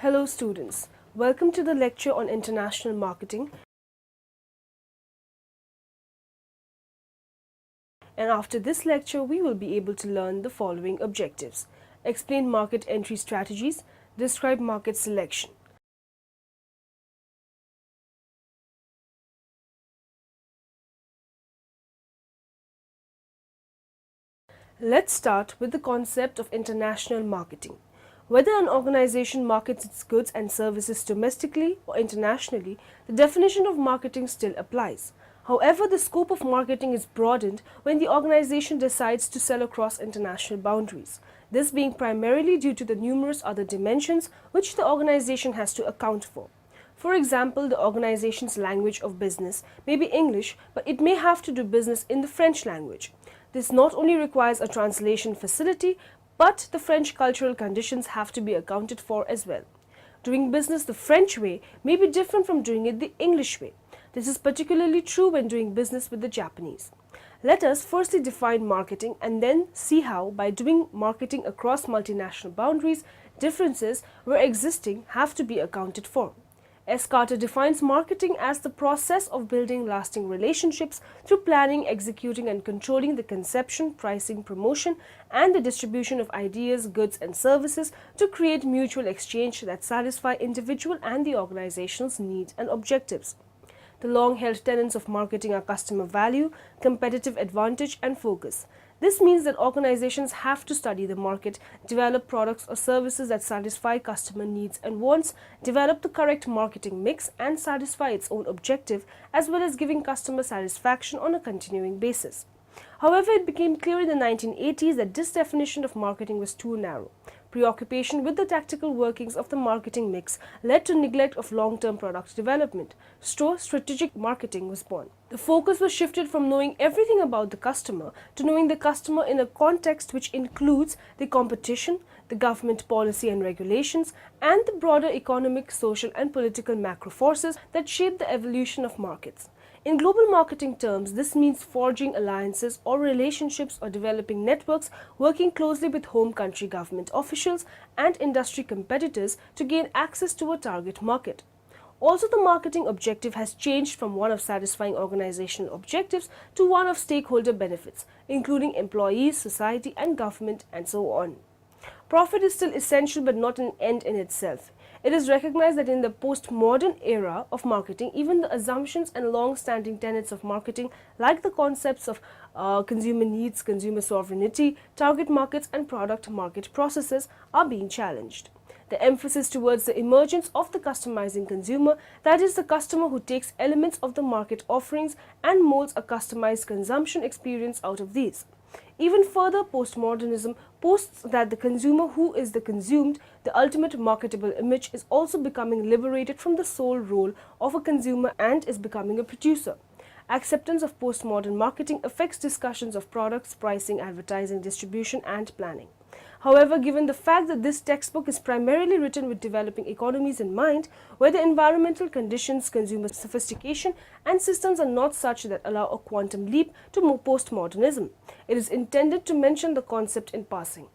Hello students, welcome to the lecture on international marketing. And after this lecture, we will be able to learn the following objectives. Explain market entry strategies, describe market selection. Let's start with the concept of international marketing. Whether an organization markets its goods and services domestically or internationally, the definition of marketing still applies. However, the scope of marketing is broadened when the organization decides to sell across international boundaries, this being primarily due to the numerous other dimensions which the organization has to account for. For example, the organization's language of business may be English, but it may have to do business in the French language. This not only requires a translation facility, but the French cultural conditions have to be accounted for as well. Doing business the French way may be different from doing it the English way. This is particularly true when doing business with the Japanese. Let us firstly define marketing and then see how, by doing marketing across multinational boundaries, differences where existing have to be accounted for. S. Carter defines marketing as the process of building lasting relationships through planning, executing and controlling the conception, pricing, promotion and the distribution of ideas, goods and services to create mutual exchange that satisfy individual and the organization's needs and objectives. The long-held tenets of marketing are customer value, competitive advantage and focus. This means that organizations have to study the market, develop products or services that satisfy customer needs and wants, develop the correct marketing mix and satisfy its own objective, as well as giving customer satisfaction on a continuing basis. However, it became clear in the 1980s that this definition of marketing was too narrow. Preoccupation with the tactical workings of the marketing mix led to neglect of long-term product development. So, strategic marketing was born. The focus was shifted from knowing everything about the customer to knowing the customer in a context which includes the competition, the government policy and regulations, and the broader economic, social and political macro forces that shape the evolution of markets. In global marketing terms, this means forging alliances or relationships or developing networks, working closely with home country government officials and industry competitors to gain access to a target market. Also, the marketing objective has changed from one of satisfying organizational objectives to one of stakeholder benefits, including employees, society and government and so on. Profit is still essential but not an end in itself. It is recognized that in the postmodern era of marketing, even the assumptions and long-standing tenets of marketing, like the concepts of consumer needs, consumer sovereignty, target markets and product market processes, are being challenged. The emphasis towards the emergence of the customizing consumer, that is, the customer who takes elements of the market offerings and molds a customized consumption experience out of these. Even further, postmodernism posts that the consumer who is the consumed, the ultimate marketable image, is also becoming liberated from the sole role of a consumer and is becoming a producer. Acceptance of postmodern marketing affects discussions of products, pricing, advertising, distribution and planning. However, given the fact that this textbook is primarily written with developing economies in mind, where the environmental conditions, consumer sophistication and systems are not such that allow a quantum leap to postmodernism, it is intended to mention the concept in passing.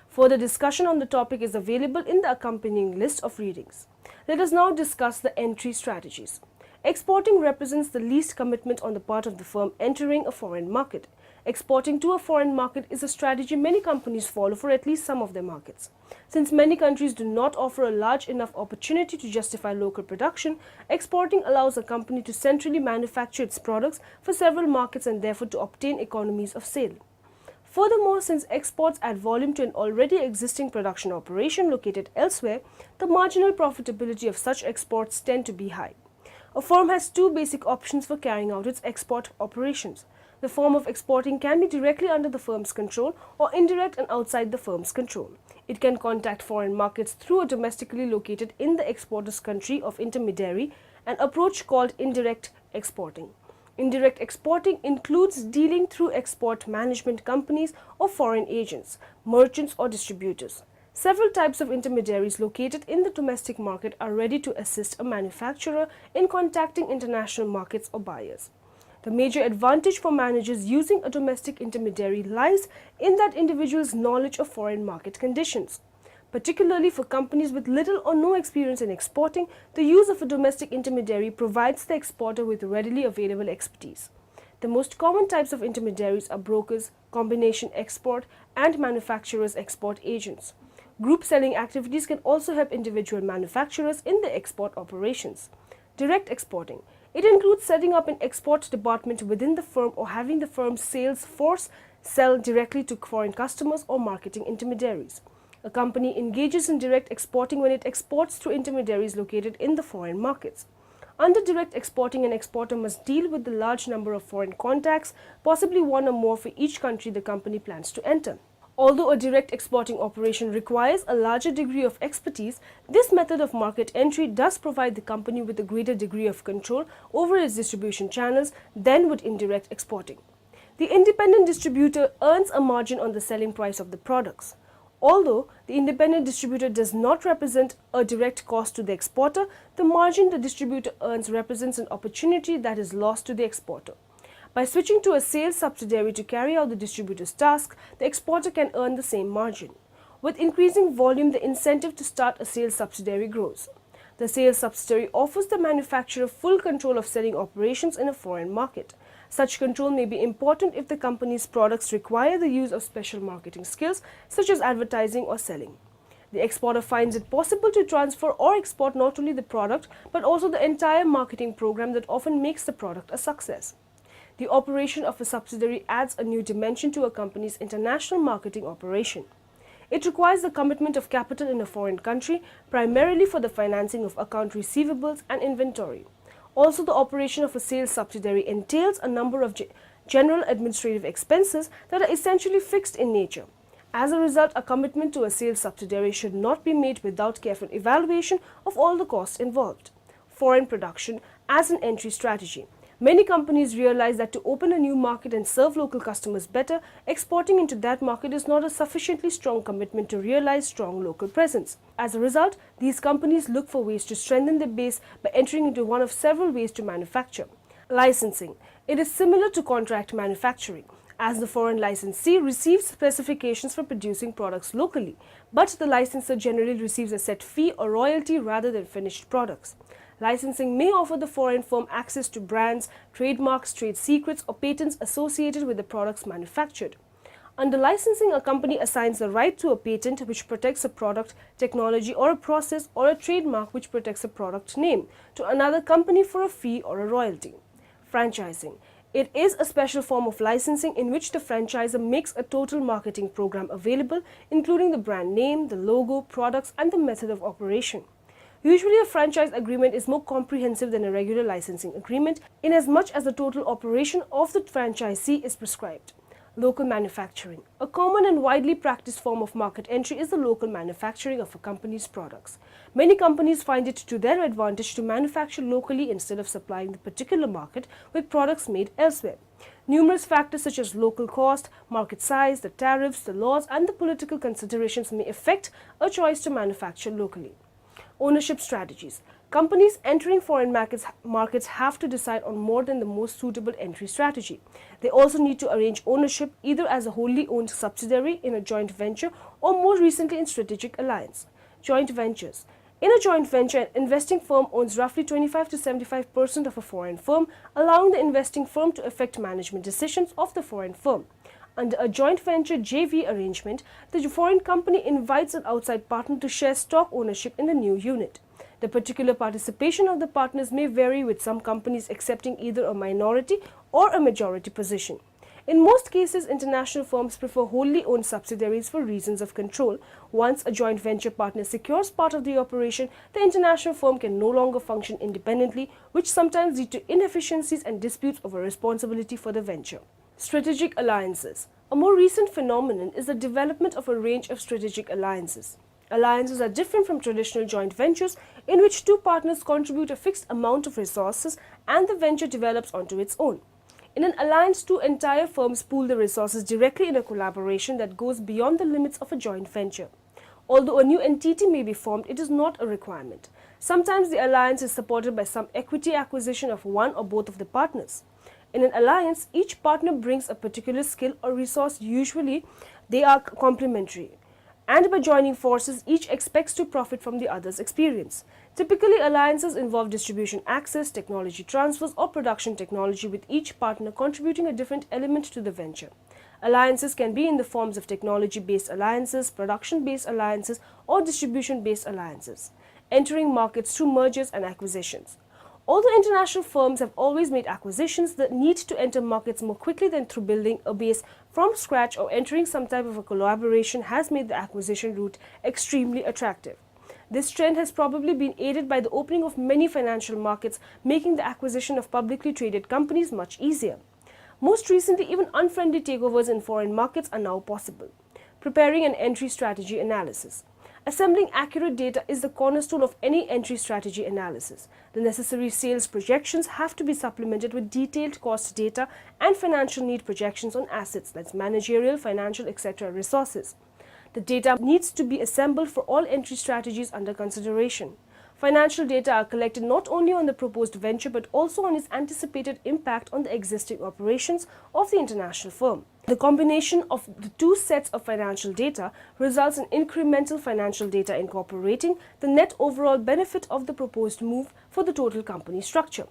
Further discussion on the topic is available in the accompanying list of readings. Let us now discuss the entry strategies. Exporting represents the least commitment on the part of the firm entering a foreign market. Exporting to a foreign market is a strategy many companies follow for at least some of their markets. Since many countries do not offer a large enough opportunity to justify local production, exporting allows a company to centrally manufacture its products for several markets and therefore to obtain economies of scale. Furthermore, since exports add volume to an already existing production operation located elsewhere, the marginal profitability of such exports tend to be high. A firm has two basic options for carrying out its export operations. The form of exporting can be directly under the firm's control or indirect and outside the firm's control. It can contact foreign markets through a domestically located in the exporter's country of intermediary, an approach called indirect exporting. Indirect exporting includes dealing through export management companies or foreign agents, merchants or distributors. Several types of intermediaries located in the domestic market are ready to assist a manufacturer in contacting international markets or buyers. The major advantage for managers using a domestic intermediary lies in that individual's knowledge of foreign market conditions. Particularly for companies with little or no experience in exporting, the use of a domestic intermediary provides the exporter with readily available expertise. The most common types of intermediaries are brokers, combination export, and manufacturers' export agents. Group selling activities can also help individual manufacturers in their export operations. Direct exporting. It includes setting up an export department within the firm or having the firm's sales force sell directly to foreign customers or marketing intermediaries. A company engages in direct exporting when it exports through intermediaries located in the foreign markets. Under direct exporting, an exporter must deal with the large number of foreign contacts, possibly one or more for each country the company plans to enter. Although a direct exporting operation requires a larger degree of expertise, this method of market entry does provide the company with a greater degree of control over its distribution channels than would indirect exporting. The independent distributor earns a margin on the selling price of the products. Although the independent distributor does not represent a direct cost to the exporter, the margin the distributor earns represents an opportunity that is lost to the exporter. By switching to a sales subsidiary to carry out the distributor's task, the exporter can earn the same margin. With increasing volume, the incentive to start a sales subsidiary grows. The sales subsidiary offers the manufacturer full control of selling operations in a foreign market. Such control may be important if the company's products require the use of special marketing skills such as advertising or selling. The exporter finds it possible to transfer or export not only the product but also the entire marketing program that often makes the product a success. The operation of a subsidiary adds a new dimension to a company's international marketing operation. It requires the commitment of capital in a foreign country, primarily for the financing of account receivables and inventory. Also, the operation of a sales subsidiary entails a number of general administrative expenses that are essentially fixed in nature. As a result, a commitment to a sales subsidiary should not be made without careful evaluation of all the costs involved. Foreign production as an entry strategy. Many companies realize that to open a new market and serve local customers better, exporting into that market is not a sufficiently strong commitment to realize strong local presence. As a result, these companies look for ways to strengthen their base by entering into one of several ways to manufacture. Licensing. It is similar to contract manufacturing, as the foreign licensee receives specifications for producing products locally, but the licensor generally receives a set fee or royalty rather than finished products. Licensing may offer the foreign firm access to brands, trademarks, trade secrets, or patents associated with the products manufactured. Under licensing, a company assigns the right to a patent which protects a product, technology, or a process, or a trademark which protects a product name to another company for a fee or a royalty. Franchising. It is a special form of licensing in which the franchisor makes a total marketing program available, including the brand name, the logo, products, and the method of operation. Usually, a franchise agreement is more comprehensive than a regular licensing agreement, inasmuch as the total operation of the franchisee is prescribed. Local manufacturing. A common and widely practiced form of market entry is the local manufacturing of a company's products. Many companies find it to their advantage to manufacture locally instead of supplying the particular market with products made elsewhere. Numerous factors such as local cost, market size, the tariffs, the laws, and the political considerations may affect a choice to manufacture locally. Ownership strategies. Companies entering foreign markets have to decide on more than the most suitable entry strategy. They also need to arrange ownership either as a wholly owned subsidiary in a joint venture or more recently in strategic alliance. Joint ventures. In a joint venture, an investing firm owns roughly 25 to 75% of a foreign firm, allowing the investing firm to affect management decisions of the foreign firm. Under a joint venture JV arrangement, the foreign company invites an outside partner to share stock ownership in the new unit. The particular participation of the partners may vary, with some companies accepting either a minority or a majority position. In most cases, international firms prefer wholly owned subsidiaries for reasons of control. Once a joint venture partner secures part of the operation, the international firm can no longer function independently, which sometimes lead to inefficiencies and disputes over responsibility for the venture. Strategic alliances. A more recent phenomenon is the development of a range of strategic alliances. Alliances are different from traditional joint ventures in which two partners contribute a fixed amount of resources and the venture develops onto its own. In an alliance, two entire firms pool their resources directly in a collaboration that goes beyond the limits of a joint venture. Although a new entity may be formed, it is not a requirement. Sometimes the alliance is supported by some equity acquisition of one or both of the partners. In an alliance, each partner brings a particular skill or resource. Usually, they are complementary and by joining forces, each expects to profit from the other's experience. Typically, alliances involve distribution access, technology transfers, or production technology, with each partner contributing a different element to the venture. Alliances can be in the forms of technology-based alliances, production-based alliances, or distribution-based alliances, entering markets through mergers and acquisitions. Although international firms have always made acquisitions, the need to enter markets more quickly than through building a base from scratch or entering some type of a collaboration has made the acquisition route extremely attractive. This trend has probably been aided by the opening of many financial markets, making the acquisition of publicly traded companies much easier. Most recently, even unfriendly takeovers in foreign markets are now possible. Preparing an entry strategy analysis. Assembling accurate data is the cornerstone of any entry strategy analysis. The necessary sales projections have to be supplemented with detailed cost data and financial need projections on assets, that's managerial, financial, etc. resources. The data needs to be assembled for all entry strategies under consideration. Financial data are collected not only on the proposed venture but also on its anticipated impact on the existing operations of the international firm. The combination of the two sets of financial data results in incremental financial data incorporating the net overall benefit of the proposed move for the total company structure.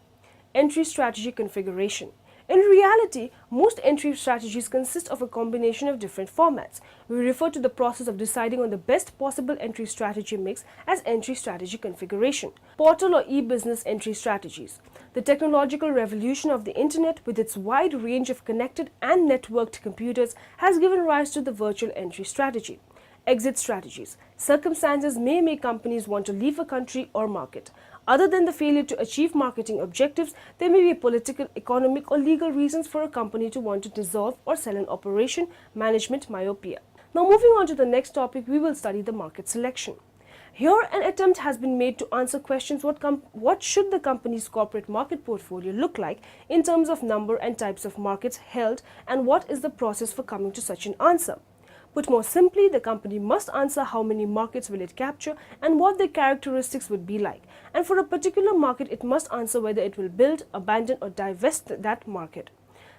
Entry strategy configuration. In reality, most entry strategies consist of a combination of different formats. We refer to the process of deciding on the best possible entry strategy mix as entry strategy configuration. Portal or e-business entry strategies. The technological revolution of the internet with its wide range of connected and networked computers has given rise to the virtual entry strategy. Exit strategies. Circumstances may make companies want to leave a country or market. Other than the failure to achieve marketing objectives, there may be political, economic, or legal reasons for a company to want to dissolve or sell an operation, management myopia. Now moving on to the next topic, we will study the market selection. Here, an attempt has been made to answer questions what should the company's corporate market portfolio look like in terms of number and types of markets held, and what is the process for coming to such an answer. Put more simply, the company must answer how many markets will it capture and what their characteristics would be like. And for a particular market, it must answer whether it will build, abandon, or divest that market.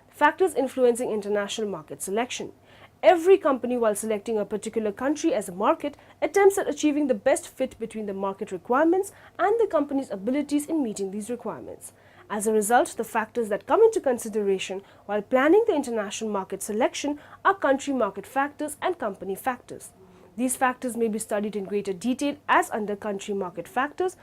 Factors influencing international market selection. Every company, while selecting a particular country as a market, attempts at achieving the best fit between the market requirements and the company's abilities in meeting these requirements. As a result, the factors that come into consideration while planning the international market selection are country market factors and company factors. These factors may be studied in greater detail as under country market factors.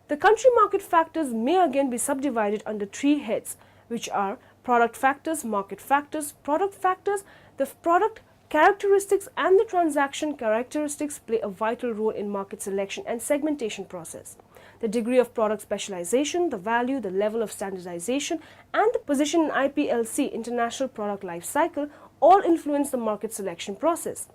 The country market factors may again be subdivided under three heads, which are product factors, market factors, product factors. The product characteristics and the transaction characteristics play a vital role in market selection and segmentation process. The degree of product specialization, the value, the level of standardization, and the position in IPLC, International Product Life Cycle, all influence the market selection process.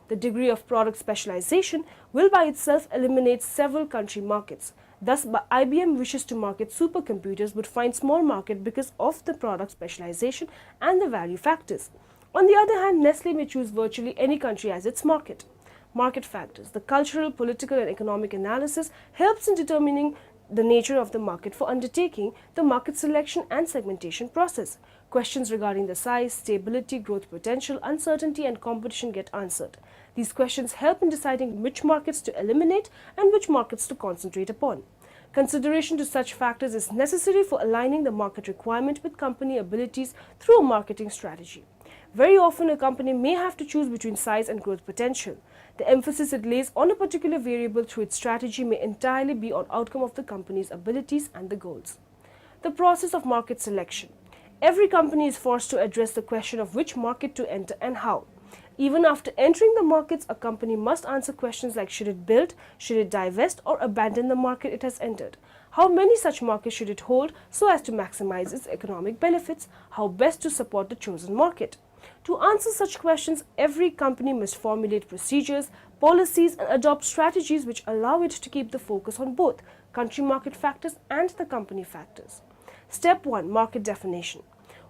The degree of product specialization will by itself eliminate several country markets. Thus, IBM wishes to market supercomputers but finds small market because of the product specialization and the value factors. On the other hand, Nestle may choose virtually any country as its market. Market factors. The cultural, political, and economic analysis helps in determining the nature of the market for undertaking the market selection and segmentation process. Questions regarding the size, stability, growth potential, uncertainty, and competition get answered. These questions help in deciding which markets to eliminate and which markets to concentrate upon. Consideration to such factors is necessary for aligning the market requirement with company abilities through a marketing strategy. Very often, a company may have to choose between size and growth potential. The emphasis it lays on a particular variable through its strategy may entirely be on outcome of the company's abilities and the goals. The process of market selection. Every company is forced to address the question of which market to enter and how. Even after entering the markets, a company must answer questions like should it build, should it divest, or abandon the market it has entered? How many such markets should it hold so as to maximize its economic benefits? How best to support the chosen market? To answer such questions, every company must formulate procedures, policies, and adopt strategies which allow it to keep the focus on both country market factors and the company factors. Step 1. Market definition.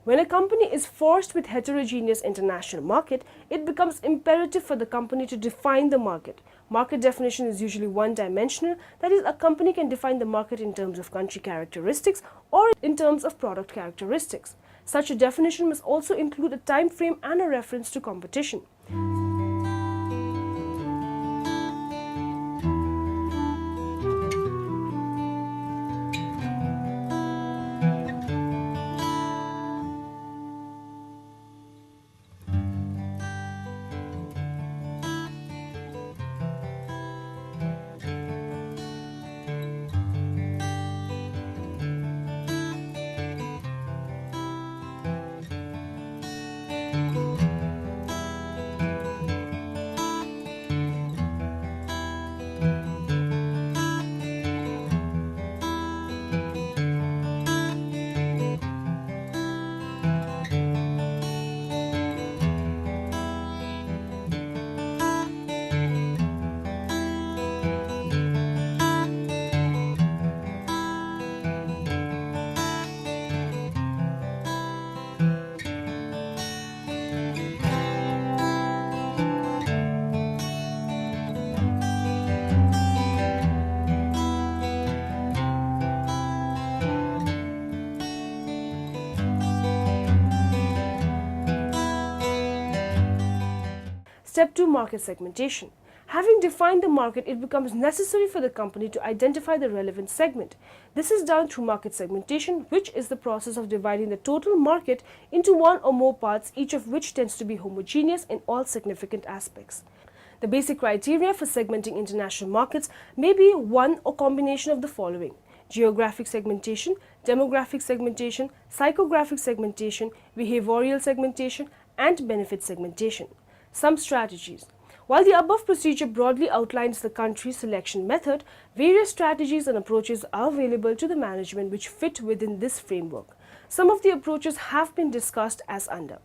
When a company is forced with heterogeneous international market, it becomes imperative for the company to define the market. Market definition is usually one-dimensional, that is, a company can define the market in terms of country characteristics or in terms of product characteristics. Such a definition must also include a time frame and a reference to competition. Step 2. Market segmentation. Having defined the market, it becomes necessary for the company to identify the relevant segment. This is done through market segmentation, which is the process of dividing the total market into one or more parts, each of which tends to be homogeneous in all significant aspects. The basic criteria for segmenting international markets may be one or combination of the following: geographic segmentation, demographic segmentation, psychographic segmentation, behavioral segmentation, and benefit segmentation. Some strategies. While the above procedure broadly outlines the country selection method, various strategies and approaches are available to the management which fit within this framework. Some of the approaches have been discussed as under.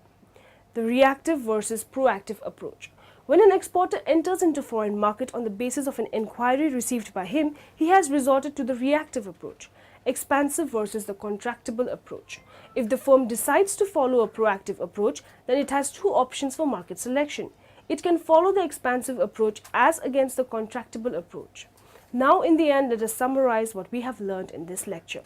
The reactive versus proactive approach. When an exporter enters into foreign market on the basis of an inquiry received by him, he has resorted to the reactive approach. Expansive versus the contractable approach. If the firm decides to follow a proactive approach, then it has two options for market selection. It can follow the expansive approach as against the contractable approach. Now in the end, let us summarize what we have learned in this lecture.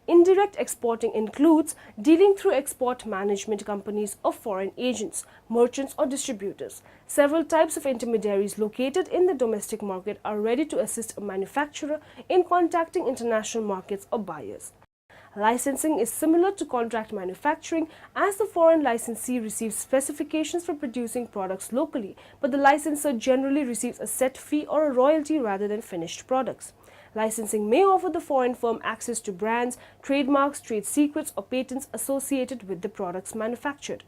Indirect exporting includes dealing through export management companies or foreign agents, merchants or distributors. Several types of intermediaries located in the domestic market are ready to assist a manufacturer in contacting international markets or buyers. Licensing is similar to contract manufacturing, as the foreign licensee receives specifications for producing products locally, but the licensor generally receives a set fee or a royalty rather than finished products. Licensing may offer the foreign firm access to brands, trademarks, trade secrets, or patents associated with the products manufactured.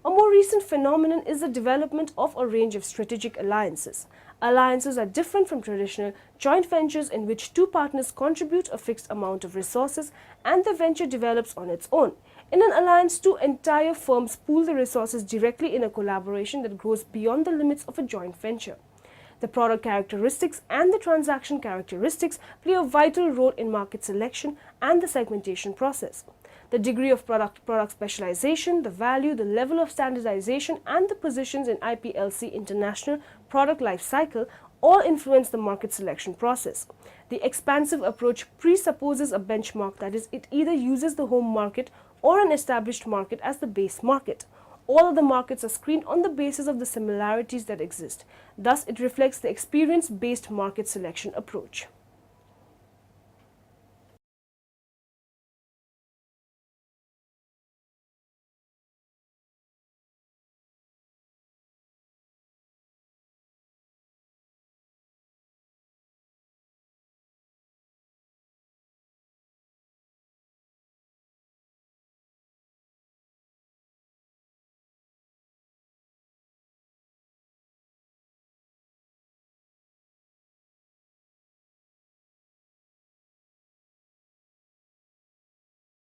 A more recent phenomenon is the development of a range of strategic alliances. Alliances are different from traditional joint ventures in which two partners contribute a fixed amount of resources and the venture develops on its own. In an alliance, two entire firms pool the resources directly in a collaboration that grows beyond the limits of a joint venture. The product characteristics and the transaction characteristics play a vital role in market selection and the segmentation process. The degree of product specialization, the value, the level of standardization, and the positions in IPLC International product life cycle all influence the market selection process. The expansive approach presupposes a benchmark, that is, it either uses the home market or an established market as the base market. All of the markets are screened on the basis of the similarities that exist. Thus, it reflects the experience-based market selection approach.